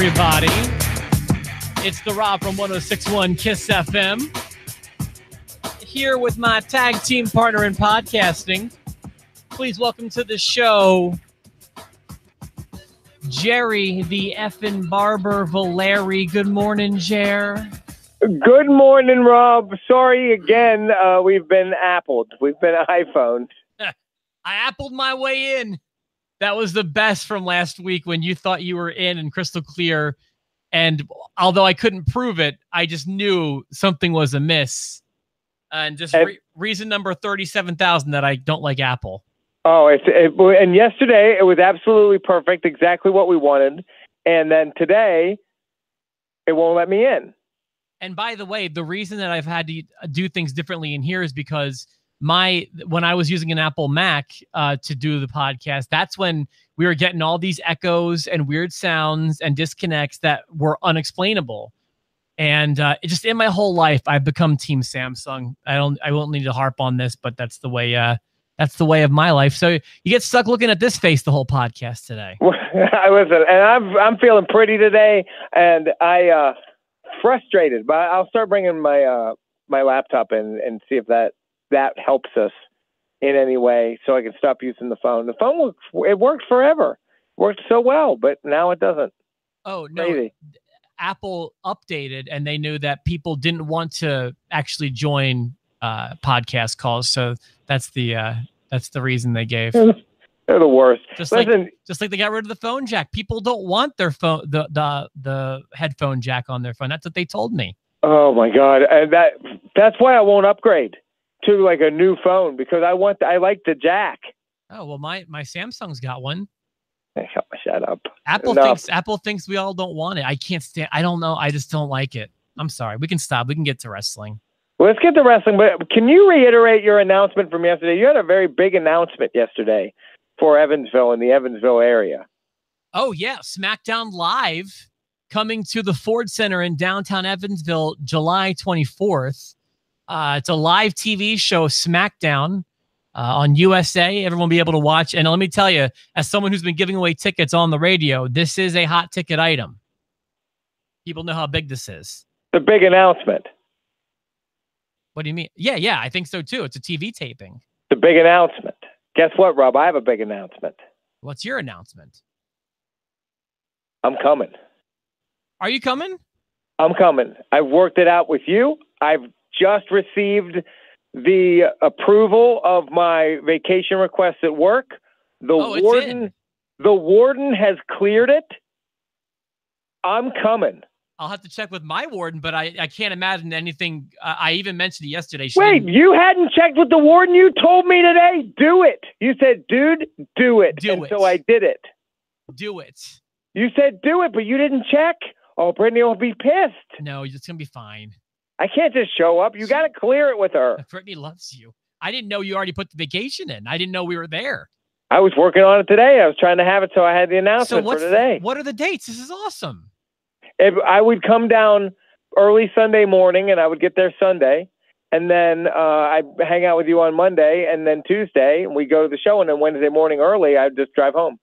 everybody. It's the Rob from 106.1 Kiss FM. Here with my tag team partner in podcasting. Please welcome to the show, Jerry, the effing barber Valeri. Good morning, Jer. Good morning, Rob. Sorry again. We've been appled. We've been iPhoned. I appled my way in. That was the best from last week when you thought you were in and crystal clear. And although I couldn't prove it, I just knew something was amiss. And just reason number 37,000 that I don't like Apple. Oh, and yesterday it was absolutely perfect, exactly what we wanted. And then today, it won't let me in. And by the way, the reason that I've had to do things differently in here is because when I was using an Apple Mac to do the podcast, that's when we were getting all these echoes and weird sounds and disconnects that were unexplainable. And it just in my whole life, I've become Team Samsung. I won't need to harp on this, but that's the way of my life. So you get stuck looking at this face the whole podcast today. I wasn't, and I'm feeling pretty today, and I frustrated, but I'll start bringing my my laptop in and see if that helps us in any way, so I can stop using the phone. The phone worked forever, worked so well, but now it doesn't. Oh no. Crazy. Apple updated and they knew that people didn't want to actually join podcast calls, so that's the reason they gave. They're the worst. Just like they got rid of the phone jack. People don't want their phone, the headphone jack on their phone. That's what they told me. Oh my God, and that's why I won't upgrade to like a new phone, because I like the jack. Oh well, my Samsung's got one. Shut up. Apple thinks we all don't want it. I can't stand. I don't know. I just don't like it. I'm sorry. We can stop. We can get to wrestling. Well, let's get to wrestling. But can you reiterate your announcement from yesterday? You had a very big announcement yesterday for Evansville and the Evansville area. Oh yeah, SmackDown Live coming to the Ford Center in downtown Evansville, July 24th. It's a live TV show, SmackDown. On USA, everyone will be able to watch. And let me tell you, as someone who's been giving away tickets on the radio, this is a hot ticket item. People know how big this is. The big announcement. What do you mean? Yeah, I think so too. It's a TV taping. The big announcement. Guess what, Rob? I have a big announcement. What's your announcement? I'm coming. Are you coming? I'm coming. I've worked it out with you. I've just received the approval of my vacation request at work. The warden has cleared it. I'm coming. I'll have to check with my warden, but I can't imagine anything. I even mentioned it yesterday. Wait, you hadn't checked with the warden? You told me today, do it. You said, dude, do it. So I did it. Do it. You said do it, but you didn't check. Oh, Brittany will be pissed. No, it's going to be fine. I can't just show up. You got to clear it with her. Brittany loves you. I didn't know you already put the vacation in. I didn't know we were there. I was working on it today. I was trying to have it, so I had the announcement for today. What are the dates? This is awesome. I would come down early Sunday morning, and I would get there Sunday. And then I'd hang out with you on Monday, and then Tuesday, and we go to the show. And then Wednesday morning early, I'd just drive home.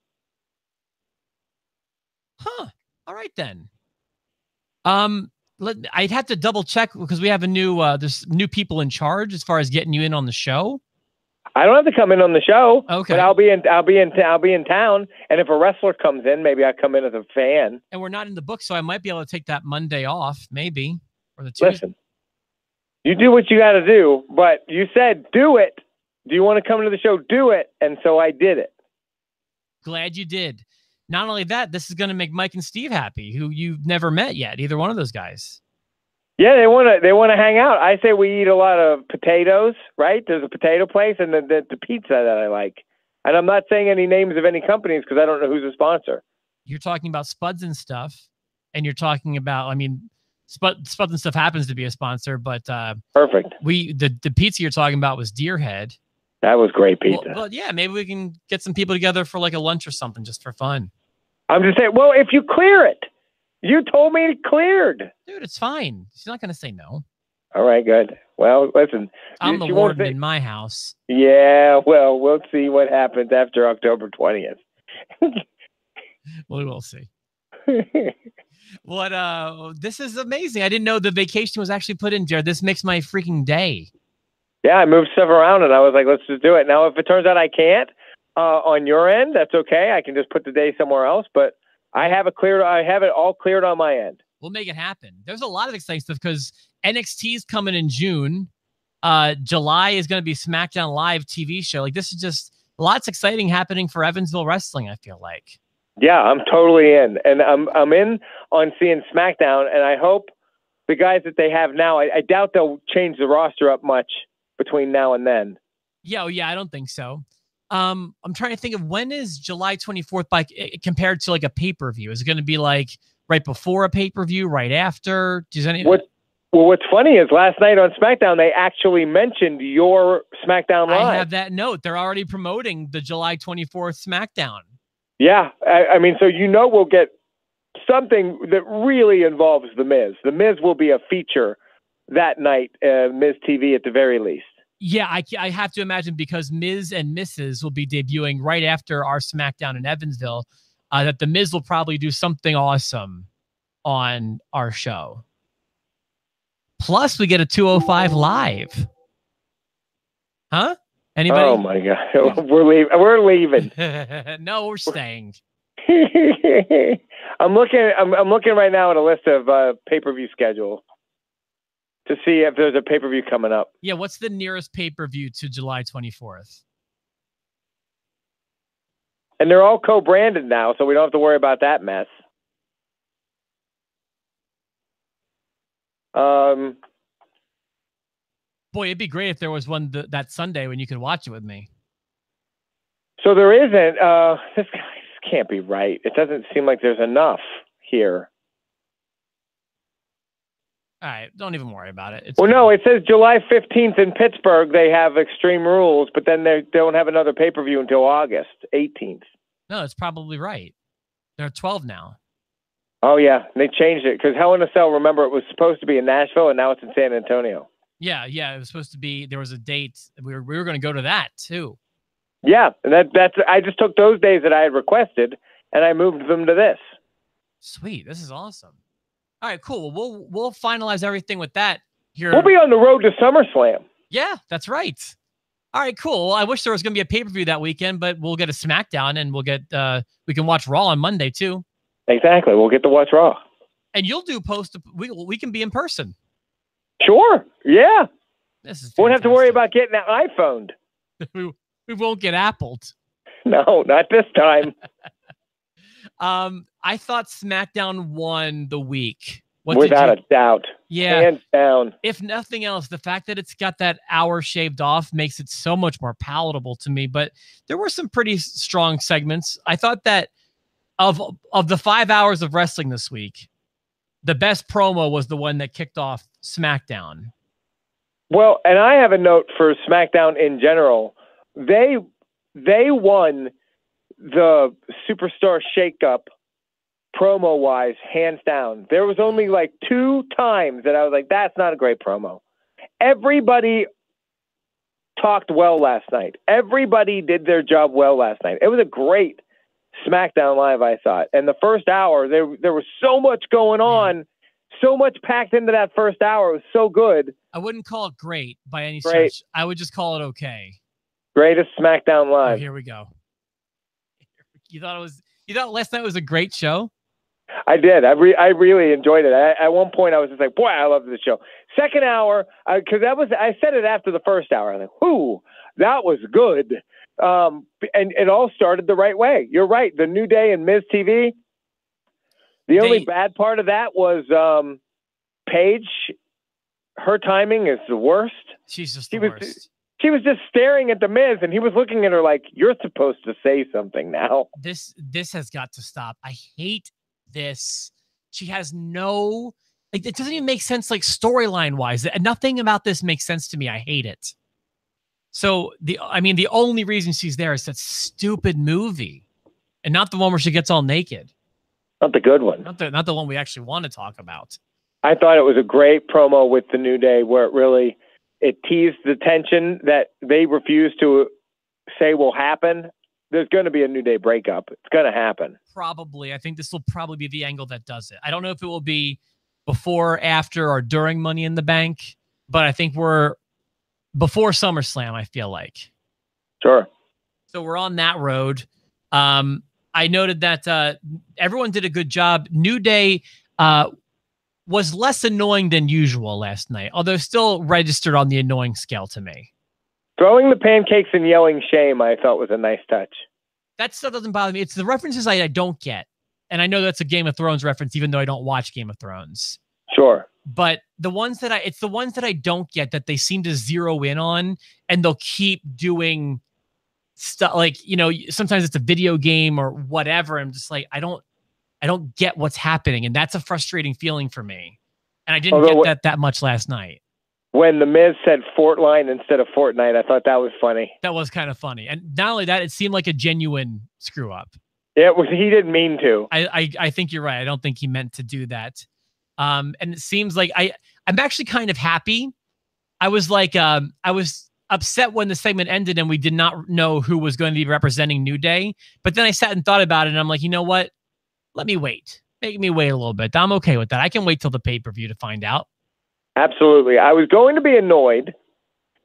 Huh. All right, then. I'd have to double check because we have there's new people in charge as far as getting you in on the show. I don't have to come in on the show. Okay. But I'll be in town. And if a wrestler comes in, maybe I come in as a fan. And we're not in the book, so I might be able to take that Monday off, maybe. Or the Tuesday. Listen, you do what you got to do, but you said do it. Do you want to come to the show? Do it. And so I did it. Glad you did. Not only that, this is going to make Mike and Steve happy, who you've never met yet, either one of those guys. Yeah, they want to hang out. I say we eat a lot of potatoes, right? There's a potato place and the pizza that I like. And I'm not saying any names of any companies because I don't know who's a sponsor. You're talking about Spuds and Stuff, and you're talking about, Spuds and Stuff happens to be a sponsor, but perfect. The pizza you're talking about was Deer Head. That was great pizza. Well, yeah, maybe we can get some people together for like a lunch or something just for fun. I'm just saying, well, if you clear it. You told me it cleared. Dude, it's fine. She's not going to say no. All right, good. Well, listen. I'm the warden in my house. Yeah, well, we'll see what happens after October 20th. Well, we'll see. What this is amazing. I didn't know the vacation was actually put in, Jared. This makes my freaking day. Yeah, I moved stuff around, and I was like, let's just do it. Now, if it turns out I can't on your end, that's okay. I can just put the day somewhere else. But I have it cleared. I have it all cleared on my end. We'll make it happen. There's a lot of exciting stuff because NXT is coming in June. July is going to be SmackDown Live TV show. Like, this is just lots exciting happening for Evansville wrestling, I feel like. Yeah, I'm totally in, and I'm in on seeing SmackDown, and I hope the guys that they have now. I doubt they'll change the roster up much between now and then. Yeah, oh yeah, I don't think so. I'm trying to think of when is July 24th by compared to like a pay-per-view. Is it going to be like right before a pay-per-view, right after? Does any? What's funny is last night on SmackDown they actually mentioned your SmackDown Live. I have that note. They're already promoting the July 24th SmackDown. Yeah, I mean, so we'll get something that really involves The Miz. The Miz will be a feature that night, Miz TV at the very least. Yeah, I have to imagine because Miz and Mrs. will be debuting right after our SmackDown in Evansville, that the Miz will probably do something awesome on our show. Plus, we get a 205 live. Huh? Anybody? Oh my God, we're leaving. No, we're staying. I'm looking right now at a list of pay-per-view schedule to see if there's a pay-per-view coming up. Yeah, what's the nearest pay-per-view to July 24th? And they're all co-branded now, so we don't have to worry about that mess. Boy, it'd be great if there was one that Sunday when you could watch it with me. So there isn't. This can't be right. It doesn't seem like there's enough here. All right, don't even worry about it. Well, no, it says July 15th in Pittsburgh. They have Extreme Rules, but then they don't have another pay-per-view until August 18th. No, it's probably right. They're 12 now. Oh, yeah. They changed it because Hell in a Cell, remember, it was supposed to be in Nashville, and now it's in San Antonio. Yeah. It was supposed to be. There was a date. We were going to go to that, too. Yeah, and that's. I just took those days that I had requested, and I moved them to this. Sweet. This is awesome. All right, cool. We'll finalize everything with that here. We'll be on the road to SummerSlam. Yeah, that's right. All right, cool. Well, I wish there was going to be a pay-per-view that weekend, but we'll get a SmackDown and we'll get we can watch Raw on Monday too. Exactly. We'll get to watch Raw. And you'll do we can be in person. Sure. Yeah. This is fantastic. Won't have to worry about getting that iPhoned. we won't get appled. No, not this time. I thought SmackDown won the week. Without a doubt. Yeah. Hands down. If nothing else, the fact that it's got that hour shaved off makes it so much more palatable to me. But there were some pretty strong segments. I thought that of the 5 hours of wrestling this week, the best promo was the one that kicked off SmackDown. Well, and I have a note for SmackDown in general. They won the Superstar Shakeup promo-wise, hands down. There was only like 2 times that I was like, that's not a great promo. Everybody talked well last night. Everybody did their job well last night. It was a great SmackDown Live, I thought. And the first hour, there was so much going on, so much packed into that first hour. It was so good. I wouldn't call it great by any stretch. I would just call it okay. Greatest SmackDown Live. Oh, here we go. You thought last night was a great show? I did. I really enjoyed it. At one point, I was just like, boy, I love this show. Second hour, because I said it after the first hour. I was like, whoo, that was good. And it all started the right way. You're right. The New Day and Miz TV. The only bad part of that was Paige. Her timing is the worst. She's just the worst. She was just staring at the Miz, and he was looking at her like, you're supposed to say something now. This has got to stop. I hate this. She has no, like, it doesn't even make sense, like, storyline wise. Nothing about this makes sense to me. I hate it. So the only reason she's there is that stupid movie, and not the one where she gets all naked. Not the good one. Not the one we actually want to talk about. I thought it was a great promo with the New Day where it teased the tension that they refused to say will happen there's going to be a New Day breakup. It's going to happen. Probably. I think this will probably be the angle that does it. I don't know if it will be before, after, or during Money in the Bank, but I think we're before SummerSlam, I feel like. Sure. So we're on that road. I noted that everyone did a good job. New Day was less annoying than usual last night, although still registered on the annoying scale to me. Throwing the pancakes and yelling shame, I thought was a nice touch. That stuff doesn't bother me. It's the references I don't get. And I know that's a Game of Thrones reference, even though I don't watch Game of Thrones. Sure. But it's the ones that I don't get that they seem to zero in on, and they'll keep doing stuff like, sometimes it's a video game or whatever. I'm just like, I don't get what's happening. And that's a frustrating feeling for me. And I didn't get that much last night. When The Miz said Fortline instead of Fortnite, I thought that was funny. That was kind of funny. And not only that, it seemed like a genuine screw up. Yeah, he didn't mean to. I think you're right. I don't think he meant to do that. And it seems like I'm actually kind of happy. I was like, I was upset when the segment ended and we did not know who was going to be representing New Day. But then I sat and thought about it, and I'm like, you know what? Let me wait. Make me wait a little bit. I'm okay with that. I can wait till the pay-per-view to find out. Absolutely. I was going to be annoyed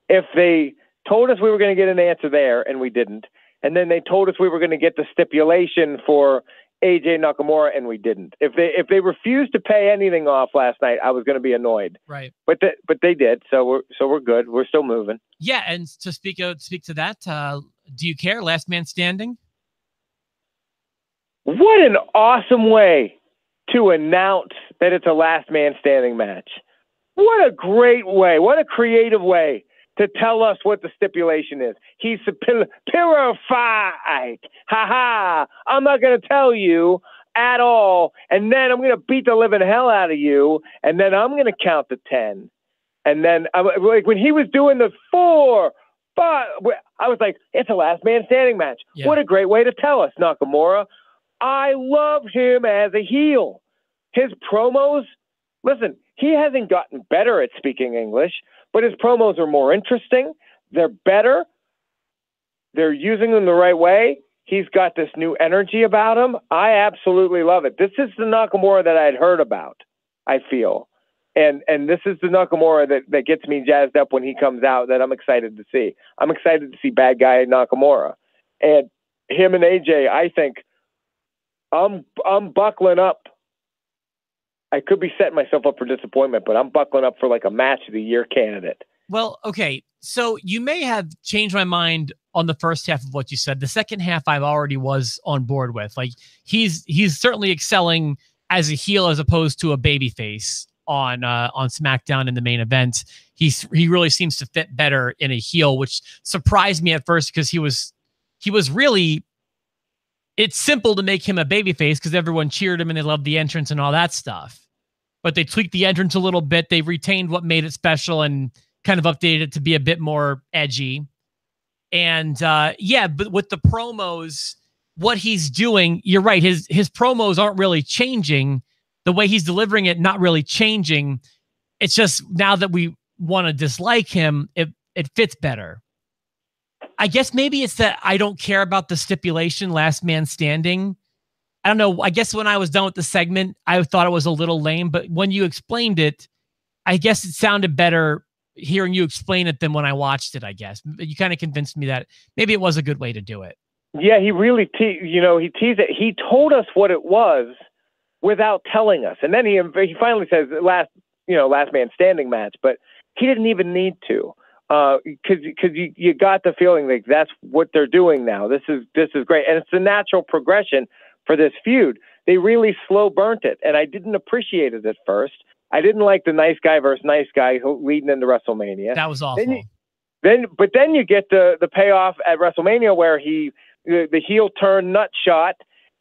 if they told us we were going to get an answer there and we didn't. And then they told us we were going to get the stipulation for AJ Nakamura and we didn't. If they refused to pay anything off last night, I was going to be annoyed. Right. But they did. So we're good. We're still moving. Yeah. And to speak to that, do you care? Last man standing? What an awesome way to announce that it's a last man standing match. What a great way. What a creative way to tell us what the stipulation is. He's purified. Ha. I'm not going to tell you at all. And then I'm going to beat the living hell out of you. And then I'm going to count to 10. And then like when he was doing the 4, 5, I was like, it's a last man standing match. Yeah. What a great way to tell us, Nakamura. I love him as a heel. His promos, listen, he hasn't gotten better at speaking English, but his promos are more interesting. They're better. They're using them the right way. He's got this new energy about him. I absolutely love it. This is the Nakamura that I had heard about, I feel. And this is the Nakamura that gets me jazzed up when he comes out, that I'm excited to see. I'm excited to see bad guy Nakamura. And him and AJ, I think, I'm buckling up. I could be setting myself up for disappointment, but I'm buckling up for like a match of the year candidate. Well, okay. So you may have changed my mind on the first half of what you said. The second half I already was on board with. Like he's certainly excelling as a heel as opposed to a babyface on SmackDown in the main event. He really seems to fit better in a heel, which surprised me at first because he was really, it's simple to make him a babyface because everyone cheered him and they loved the entrance and all that stuff. But they tweaked the entrance a little bit. They retained what made it special and kind of updated it to be a bit more edgy. And yeah, but with the promos, what he's doing, you're right. His promos aren't really changing. The way he's delivering it, not really changing. It's just now that we want to dislike him, it fits better. I guess maybe it's that I don't care about the stipulation, last man standing. I don't know. I guess when I was done with the segment, I thought it was a little lame, but when you explained it, I guess it sounded better hearing you explain it than when I watched it, I guess. You kind of convinced me that maybe it was a good way to do it. Yeah, he really, he teased it. He told us what it was without telling us. And then he finally says last man standing match, but he didn't even need to. Because you got the feeling like that's what they're doing now. This is great. And it's the natural progression for this feud. They really slow burnt it. And I didn't appreciate it at first. I didn't like the nice guy versus nice guy leading into WrestleMania. That was awful. But then you get the payoff at WrestleMania where the heel turn nut shot.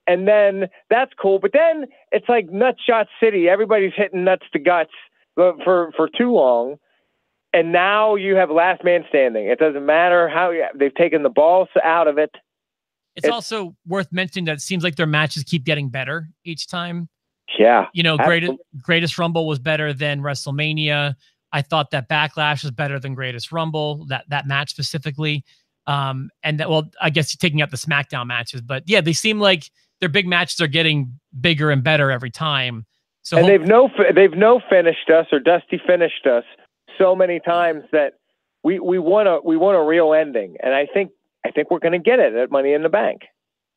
And then that's cool. But then it's like nut shot city. Everybody's hitting nuts to guts for too long. And now you have last man standing. It doesn't matter how they've taken the balls out of it. It's also worth mentioning that it seems like their matches keep getting better each time. Yeah. Greatest Rumble was better than WrestleMania. I thought that Backlash was better than Greatest Rumble, that match specifically. And that, well, I guess you're taking out the SmackDown matches, but yeah, they seem like their big matches are getting bigger and better every time. So and they've no finished us, or Dusty finished us so many times that we want a real ending, and I think we're going to get it at Money in the Bank.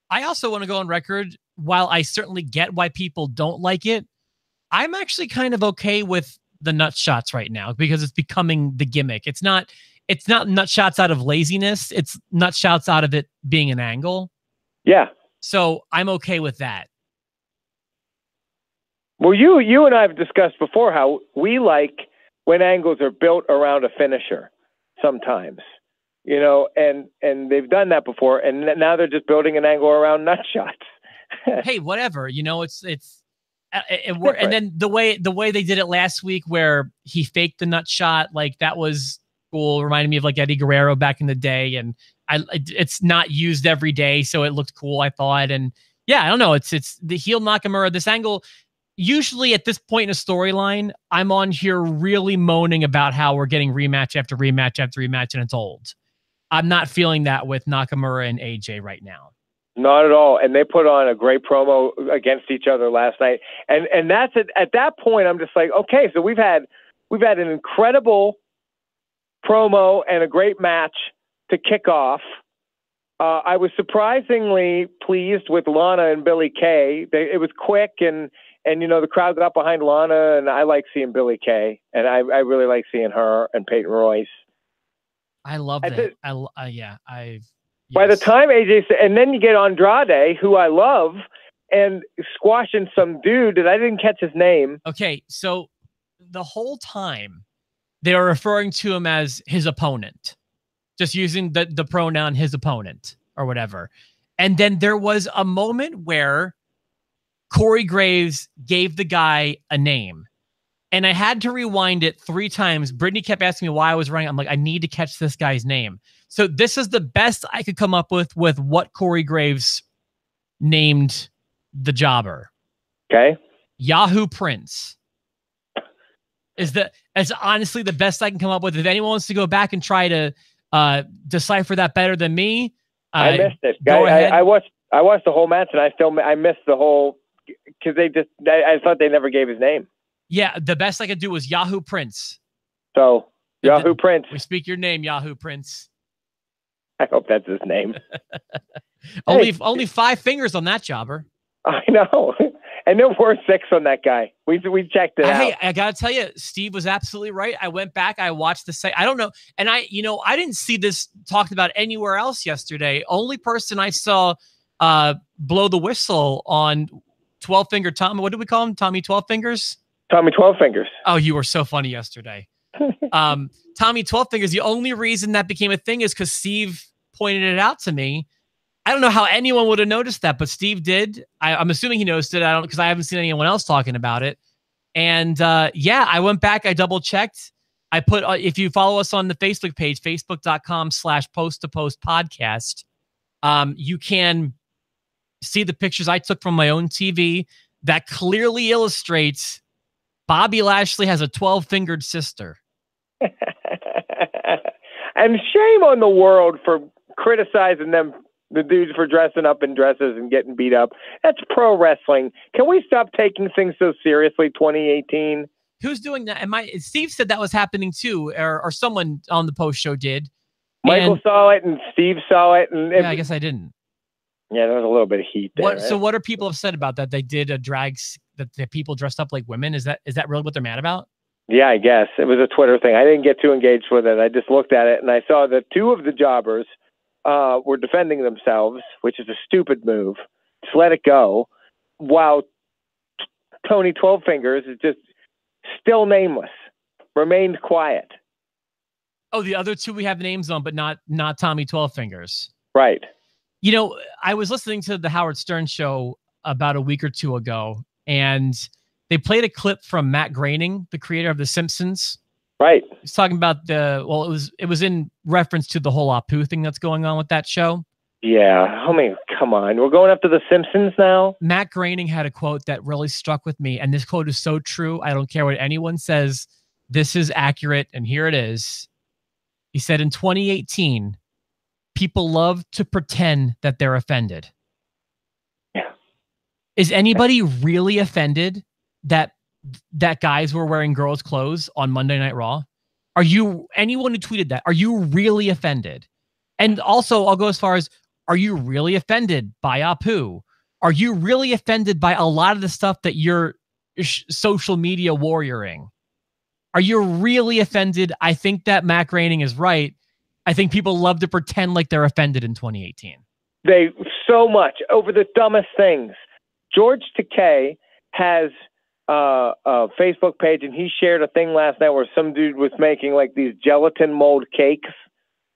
I also want to go on record, while I certainly get why people don't like it, I'm actually kind of okay with the nut shots right now because it's becoming the gimmick. It's not nut shots out of laziness. It's nut shots out of it being an angle. Yeah. So I'm okay with that. Well, you and I have discussed before how we like when angles are built around a finisher sometimes, you know, and they've done that before, and now they're just building an angle around nut shots. Hey, whatever, you know, it's and then the way they did it last week where he faked the nut shot, like that was cool. It reminded me of like Eddie Guerrero back in the day, and it's not used every day, so it looked cool, I thought. And yeah, I don't know, it's the heel Nakamura, this angle. Usually at this point in a storyline, I'm on here really moaning about how we're getting rematch after rematch after rematch, and it's old. I'm not feeling that with Nakamura and AJ right now. Not at all. And they put on a great promo against each other last night. And that's at that point, I'm just like, okay, so we've had an incredible promo and a great match to kick off. I was surprisingly pleased with Lana and Billie Kay. It was quick, and you know, the crowd got behind Lana, and I like seeing Billie Kay, and I really like seeing her and Peyton Royce. I love that. Yes. By the time AJ said, and then you get Andrade, who I love, and squashing some dude that I didn't catch his name. Okay, so the whole time they are referring to him as his opponent, just using the pronoun his opponent or whatever. And then there was a moment where Corey Graves gave the guy a name, and I had to rewind it 3 times. Brittany kept asking me why I was running. I'm like, I need to catch this guy's name. So this is the best I could come up with what Corey Graves named the jobber. Okay. Yahoo Prince is honestly the best I can come up with. If anyone wants to go back and try to decipher that better than me, I missed it. Go ahead. I watched the whole match, and I missed the whole, because I thought they never gave his name. Yeah, the best I could do was Yahoo Prince. So Yahoo Prince. We speak your name, Yahoo Prince. I hope that's his name. Only 5 fingers on that jobber. I know. And there were 6 on that guy. We checked it out. Hey, I gotta tell you, Steve was absolutely right. I went back, I watched the site. I don't know, and I didn't see this talked about anywhere else yesterday. Only person I saw blow the whistle on 12-finger Tommy. What did we call him? Tommy 12 Fingers. Tommy 12 Fingers. Oh, you were so funny yesterday. Tommy 12 Fingers. The only reason that became a thing is because Steve pointed it out to me. I don't know how anyone would have noticed that, but Steve did. I'm assuming he noticed it. I don't, because I haven't seen anyone else talking about it. And yeah, I went back. I double checked. I put, if you follow us on the Facebook page, facebook.com/post-to-post-podcast, you can see the pictures I took from my own TV that clearly illustrates Bobby Lashley has a 12-fingered sister. And shame on the world for criticizing them, the dudes, for dressing up in dresses and getting beat up. That's pro wrestling. Can we stop taking things so seriously? 2018. Who's doing that? Steve said that was happening too, or someone on the post show did. Michael saw it and Steve saw it. And yeah, I guess I didn't. Yeah, there was a little bit of heat there. What, right? So what are people upset about that? They did a drag, that the people dressed up like women. Is that really what they're mad about? Yeah, I guess. It was a Twitter thing. I didn't get too engaged with it. I just looked at it and I saw that 2 of the jobbers were defending themselves, which is a stupid move. Just let it go. While Tony 12 Fingers is just still nameless, remained quiet. Oh, the other 2 we have names on, but not Tommy 12 Fingers. Right. You know, I was listening to the Howard Stern show about a week or 2 ago, and they played a clip from Matt Groening, the creator of The Simpsons. Right. He's talking about it was in reference to the whole Apu thing that's going on with that show. Yeah. I mean, come on. We're going up to The Simpsons now. Matt Groening had a quote that really struck with me, and this quote is so true. I don't care what anyone says. This is accurate, and here it is. He said, in 2018, people love to pretend that they're offended. Yeah. Is anybody really offended that guys were wearing girls' clothes on Monday Night Raw? Anyone who tweeted that, are you really offended? And also, I'll go as far as, are you really offended by Apu? Are you really offended by a lot of the stuff that you're social media warrioring? Are you really offended? I think that Mac Raining is right. I think people love to pretend like they're offended in 2018. They so much over the dumbest things. George Takei has a Facebook page, and he shared a thing last night where some dude was making like these gelatin mold cakes,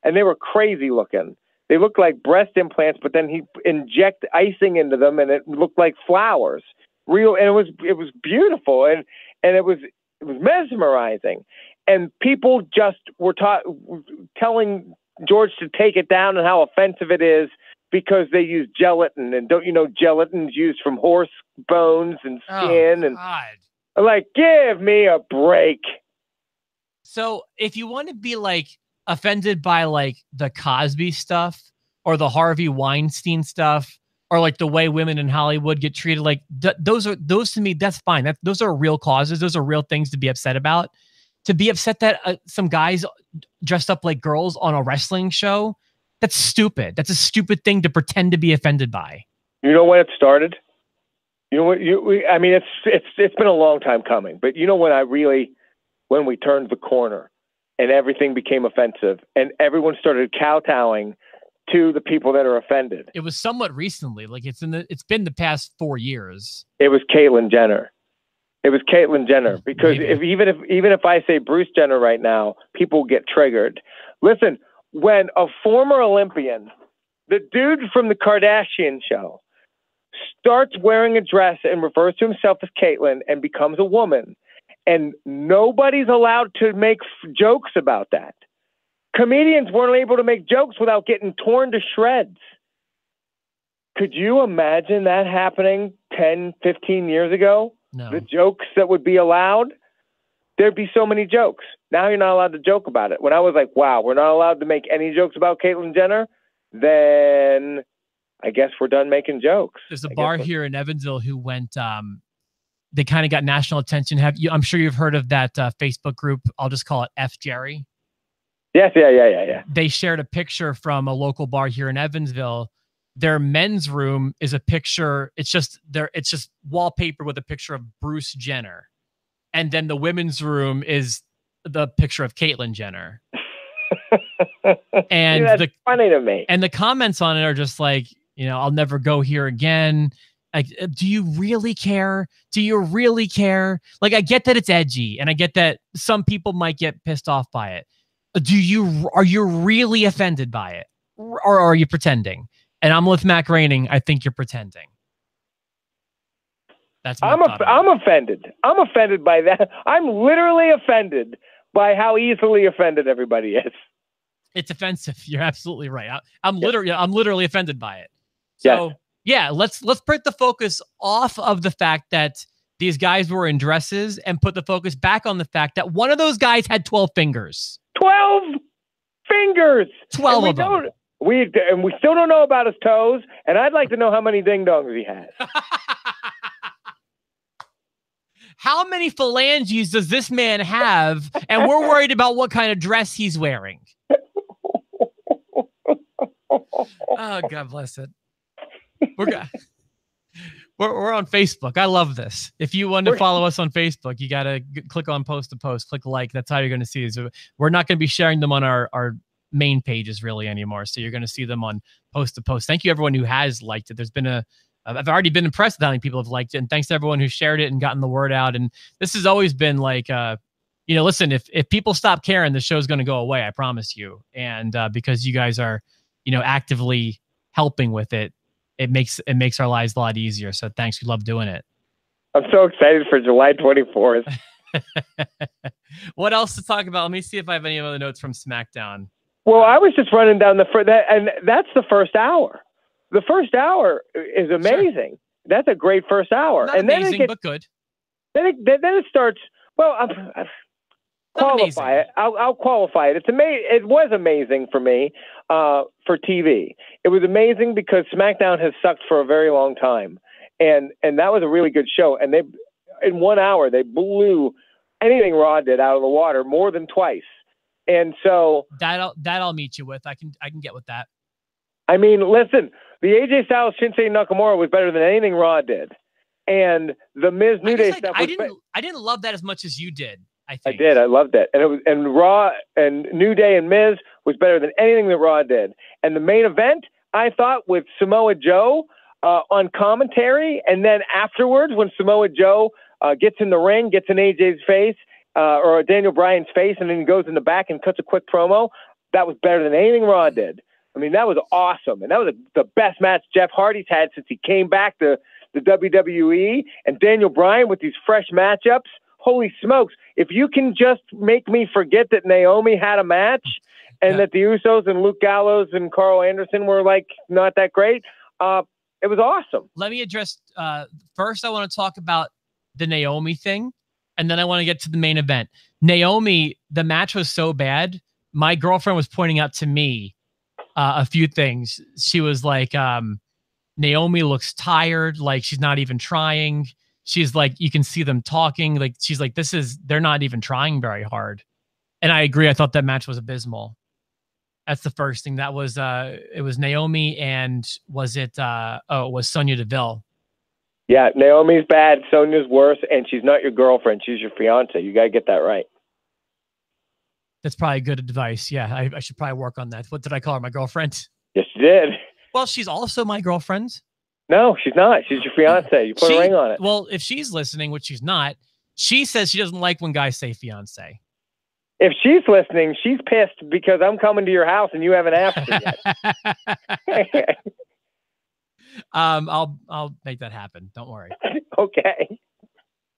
and they were crazy looking. They looked like breast implants, but then he inject icing into them, and it looked like flowers. Real, and it was beautiful, and it was mesmerizing. And people just were telling George to take it down and how offensive it is because they use gelatin. And don't you know gelatin's used from horse bones and skin? And I'm like, give me a break. So if you want to be like offended by like the Cosby stuff or the Harvey Weinstein stuff, or like the way women in Hollywood get treated, like those to me, that's fine. Those are real causes. Those are real things to be upset about. To be upset that some guys dressed up like girls on a wrestling show, that's stupid. That's a stupid thing to pretend to be offended by. You know when it started? You know what? I mean, it's been a long time coming, but you know when we turned the corner and everything became offensive and everyone started kowtowing to the people that are offended. It was somewhat recently. Like it's been the past 4 years. It was Caitlyn Jenner. It was Caitlyn Jenner because even if I say Bruce Jenner right now, people get triggered. Listen, when a former Olympian, the dude from the Kardashian show, starts wearing a dress and refers to himself as Caitlyn and becomes a woman, and nobody's allowed to make jokes about that. Comedians weren't able to make jokes without getting torn to shreds. Could you imagine that happening 10, 15 years ago? No. The jokes that would be allowed? There'd be so many jokes. Now you're not allowed to joke about it. When I was like, wow, we're not allowed to make any jokes about Caitlyn Jenner, then I guess we're done making jokes. There's a bar here in Evansville who went, they kind of got national attention. I'm sure you've heard of that Facebook group. I'll just call it F Jerry. Yes, yeah. They shared a picture from a local bar here in Evansville. Their men's room is a picture. It's just wallpaper with a picture of Bruce Jenner. And then the women's room is the picture of Caitlyn Jenner. And that's funny to me. And the comments on it are just like, I'll never go here again. Like, do you really care? Do you really care? Like, I get that it's edgy, and I get that some people might get pissed off by it. Are you really offended by it, or are you pretending? And I'm with Mac Raining. I think you're pretending. That's I'm offended. I'm offended by that. I'm literally offended by how easily offended everybody is. It's offensive. You're absolutely right. I'm literally offended by it. So yeah, let's put the focus off of the fact that these guys were in dresses and put the focus back on the fact that one of those guys had 12 fingers. 12 fingers. 12 of them. We still don't know about his toes, and I'd like to know how many ding-dongs he had. How many phalanges does this man have? And we're worried about what kind of dress he's wearing. Oh, God bless it. We're on Facebook. I love this. If you want to follow us on Facebook, you got to click on post to post, click like. That's how you're going to see these. We're not going to be sharing them on our main pages really anymore. So you're going to see them on post to post. Thank you everyone who has liked it. There's been I've already been impressed with how many people have liked it. And thanks to everyone who shared it and gotten the word out. And this has always been like, listen, if people stop caring, the show's going to go away. I promise you. And because you guys are, actively helping with it, it makes our lives a lot easier. So thanks. We love doing it. I'm so excited for July 24th. What else to talk about? Let me see if I have any other notes from SmackDown. Well, I was just running down and that's the first hour. The first hour is amazing. Sure. That's a great first hour. Not and amazing, then but good. Then it starts. Well, qualify it. I'll qualify it. It was amazing for me for TV. It was amazing because SmackDown has sucked for a very long time, and that was a really good show. And in 1 hour they blew anything Raw did out of the water more than twice. And so that I'll meet you with. I can get with that. I mean, listen, the AJ Styles Shinsuke Nakamura was better than anything Raw did, and the Miz New Day stuff. I didn't love that as much as you did. I think I did. I loved it, and Raw and New Day and Miz was better than anything that Raw did. And the main event, I thought, with Samoa Joe on commentary, and then afterwards when Samoa Joe gets in the ring, gets in AJ's face or Daniel Bryan's face, and then he goes in the back and cuts a quick promo. That was better than anything Raw did. I mean, that was awesome. And that was the best match Jeff Hardy's had since he came back to the WWE. And Daniel Bryan with these fresh matchups. Holy smokes. If you can just make me forget that Naomi had a match and that the Usos and Luke Gallows and Carl Anderson were like not that great, it was awesome. Let me address first, I want to talk about the Naomi thing, and then I want to get to the main event. Naomi, the match was so bad. My girlfriend was pointing out to me a few things. She was like, Naomi looks tired, like she's not even trying. She's like, you can see them talking. Like, she's like, they're not even trying very hard. And I agree. I thought that match was abysmal. That's the first thing. That was, it was Naomi, and it was Sonya Deville. Yeah, Naomi's bad. Sonya's worse, and she's not your girlfriend. She's your fiance. You got to get that right. That's probably good advice. Yeah, I should probably work on that. What did I call her? My girlfriend? Yes, you did. Well, she's also my girlfriend. No, she's not. She's your fiance. You put a ring on it. Well, if she's listening, which she's not, she says she doesn't like when guys say fiance. If she's listening, she's pissed because I'm coming to your house and you haven't asked her yet. I'll make that happen. Don't worry. Okay.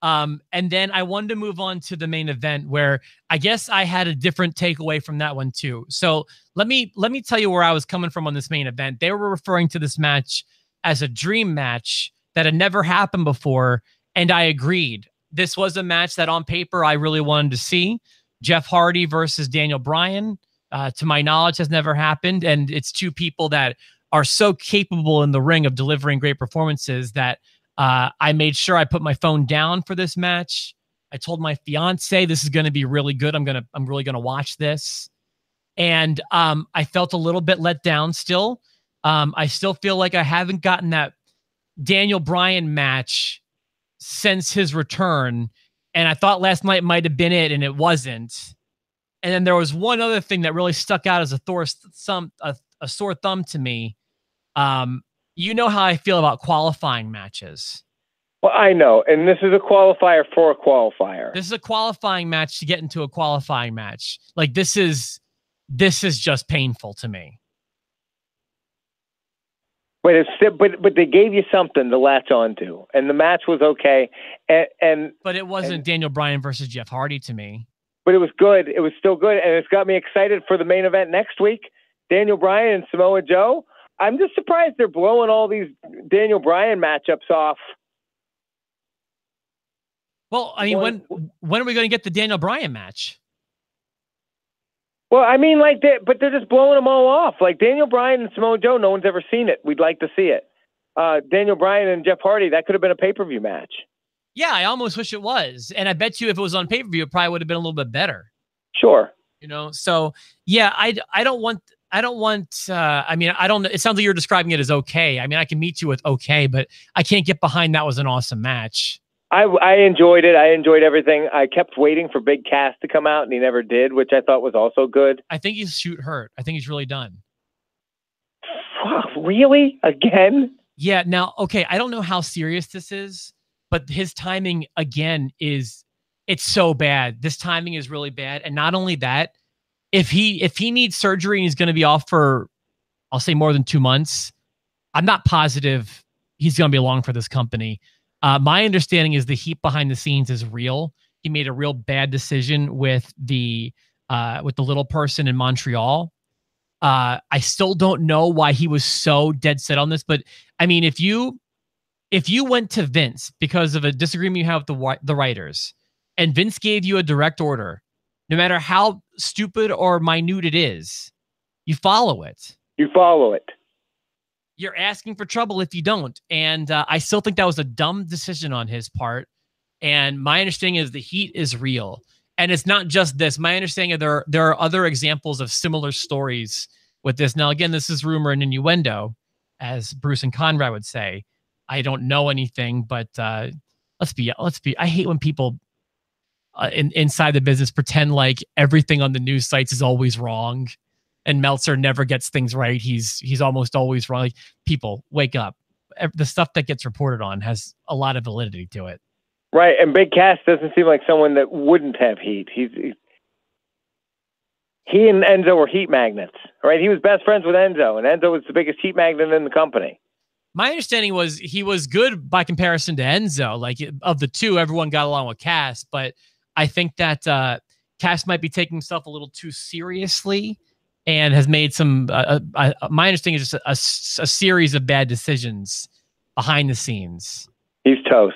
And then I wanted to move on to the main event, where I guess I had a different takeaway from that one too. So let me tell you where I was coming from on this main event. They were referring to this match as a dream match that had never happened before, and I agreed. This was a match that on paper I really wanted to see. Jeff Hardy versus Daniel Bryan, to my knowledge, has never happened, and it's two people that are so capable in the ring of delivering great performances that I made sure I put my phone down for this match. I told my fiance this is going to be really good. I'm really going to watch this. And I felt a little bit let down still. I still feel like I haven't gotten that Daniel Bryan match since his return. And I thought last night might have been it, and it wasn't. And then there was one other thing that really stuck out as a sore thumb to me. You know how I feel about qualifying matches. Well, I know. And this is a qualifier for a qualifier. This is a qualifying match to get into a qualifying match. Like, this is just painful to me. But they gave you something to latch onto, and the match was okay. But it wasn't Daniel Bryan versus Jeff Hardy to me. But it was good. It was still good, and it's got me excited for the main event next week. Daniel Bryan and Samoa Joe. I'm just surprised they're blowing all these Daniel Bryan matchups off. Well, I mean, when are we going to get the Daniel Bryan match? Well, I mean, but they're just blowing them all off. Like Daniel Bryan and Samoa Joe, no one's ever seen it. We'd like to see it. Daniel Bryan and Jeff Hardy, that could have been a pay-per-view match. Yeah, I almost wish it was. And I bet you if it was on pay-per-view, it probably would have been a little bit better. Sure. So yeah, I don't want, I mean, I don't, it sounds like you're describing it as okay. I mean, I can meet you with okay, but I can't get behind that was an awesome match. I enjoyed it. I enjoyed everything. I kept waiting for Big Cass to come out, and he never did, which I thought was also good. I think he's shoot hurt. I think he's really done. Really? Again? Yeah. Now, okay, I don't know how serious this is, but his timing, again, it's so bad. This timing is really bad. And not only that, if he needs surgery and he's going to be off for, I'll say more than 2 months, I'm not positive he's going to be along for this company. My understanding is the heat behind the scenes is real. He made a real bad decision with the little person in Montreal. I still don't know why he was so dead set on this, but I mean, if you went to Vince because of a disagreement you have with the writers, and Vince gave you a direct order no matter how stupid or minute it is, you follow it. You follow it. You're asking for trouble if you don't. And I still think that was a dumb decision on his part. And my understanding is the heat is real. And it's not just this. My understanding is there are other examples of similar stories with this. Now, again, this is rumor and innuendo, as Bruce and Conrad would say. I don't know anything, but let's be. I hate when people inside the business pretend like everything on the news sites is always wrong, and Meltzer never gets things right. He's almost always wrong. Like, people, wake up. The stuff that gets reported on has a lot of validity to it. Right, and Big Cass doesn't seem like someone that wouldn't have heat. He and Enzo were heat magnets, right? He was best friends with Enzo, and Enzo was the biggest heat magnet in the company. My understanding was he was good by comparison to Enzo. Like, of the two, everyone got along with Cass, but I think that Cass might be taking himself a little too seriously and has made some, my understanding is just a series of bad decisions behind the scenes. He's toast.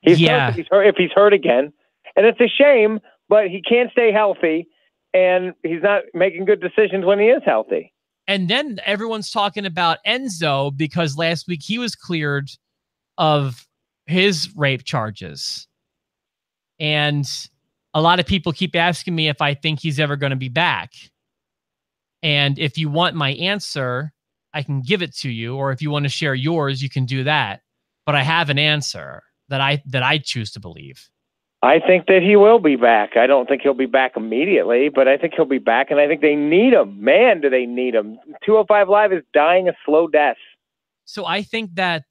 He's yeah. toast if he's hurt again. And it's a shame, but he can't stay healthy, and he's not making good decisions when he is healthy. And then everyone's talking about Enzo because last week he was cleared of his rape charges. And a lot of people keep asking me if I think he's ever going to be back. And if you want my answer, I can give it to you. Or if you want to share yours, you can do that. But I have an answer that I choose to believe. I think that he will be back. I don't think he'll be back immediately, but I think he'll be back, and I think they need him. Man, do they need him. 205 Live is dying a slow death. So I think that,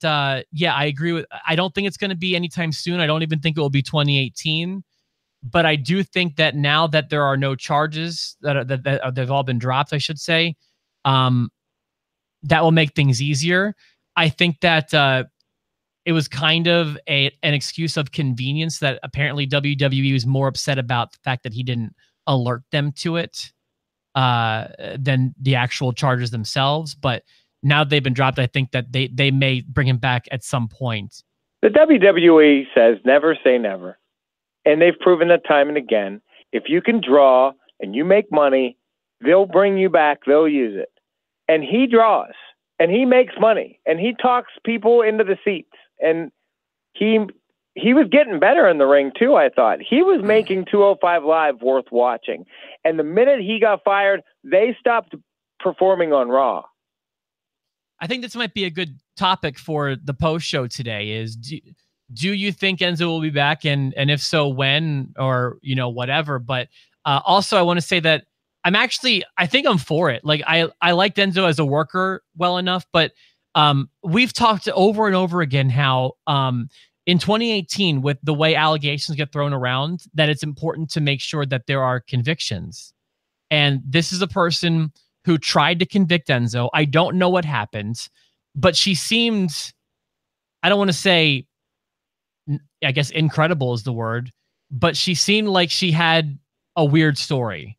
yeah, I agree with, I don't think it's going to be anytime soon. I don't even think it will be 2018. But I do think that now that there are no charges, that they've all been dropped, I should say, that will make things easier. I think that it was kind of an excuse of convenience that apparently WWE was more upset about the fact that he didn't alert them to it than the actual charges themselves. But now they've been dropped, I think that they may bring him back at some point. The WWE says never say never. And they've proven that time and again. If you can draw and you make money, they'll bring you back. They'll use it. And he draws, and he makes money, and he talks people into the seats. And he was getting better in the ring too, I thought. He was making 205 Live worth watching. And the minute he got fired, they stopped performing on Raw. I think this might be a good topic for the post show today is, do you think Enzo will be back? And if so, when, or, whatever. But also I want to say that I think I'm for it. Like, I liked Enzo as a worker well enough, but we've talked over and over again how in 2018, with the way allegations get thrown around, that it's important to make sure that there are convictions. And this is a person who tried to convict Enzo. I don't know what happened, but she seemed, I don't want to say, I guess incredible is the word, but she seemed like she had a weird story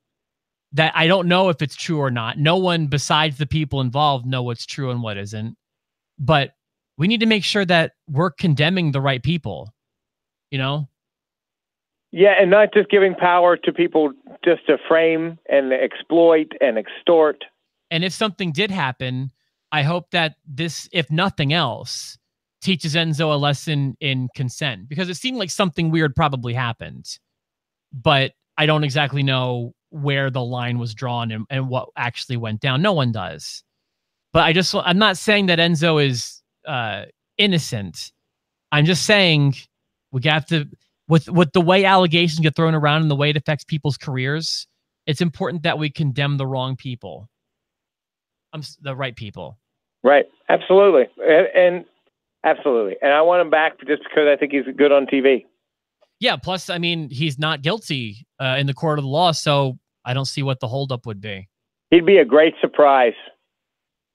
that I don't know if it's true or not. No one besides the people involved know what's true and what isn't. But we need to make sure that we're condemning the right people, Yeah, and not just giving power to people just to frame and exploit and extort. And if something did happen, I hope that this, if nothing else, teaches Enzo a lesson in consent, because it seemed like something weird probably happened, but I don't exactly know where the line was drawn and what actually went down. No one does. But I'm not saying that Enzo is innocent. I'm just saying we have to, with the way allegations get thrown around and the way it affects people's careers, it's important that we condemn the wrong people. The right people. Right. Absolutely. And absolutely. And I want him back just because I think he's good on TV. Yeah. Plus, I mean, he's not guilty in the court of the law, so I don't see what the holdup would be. He'd be a great surprise.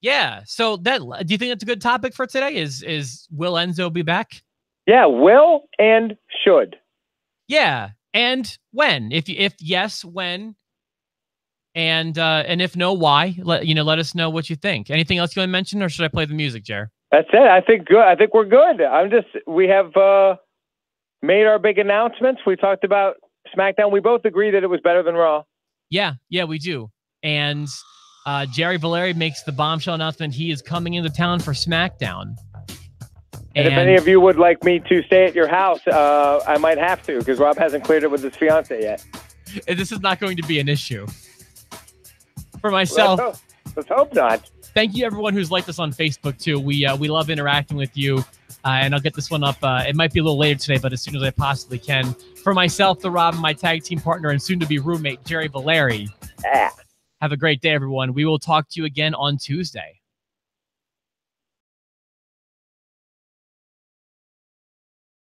Yeah. So do you think that's a good topic for today? Is will Enzo be back? Yeah, will and should. Yeah. And when? If yes, when? And if no, why? Let us know what you think. Anything else you want to mention, or should I play the music, Jer? That's it. I think good. I think we're good. We have made our big announcements. We talked about SmackDown. We both agree that it was better than Raw. Yeah, we do. And Jerry Valeri makes the bombshell announcement. He is coming into town for SmackDown. And if any of you would like me to stay at your house, I might have to, because Rob hasn't cleared it with his fiance yet. This is not going to be an issue. For myself, let's hope not. Thank you, everyone who's liked us on Facebook, too. We love interacting with you. And I'll get this one up. It might be a little later today, but as soon as I possibly can. For myself, the Rob, and my tag team partner and soon-to-be roommate, Jerry Valeri. Yeah. Have a great day, everyone. We will talk to you again on Tuesday.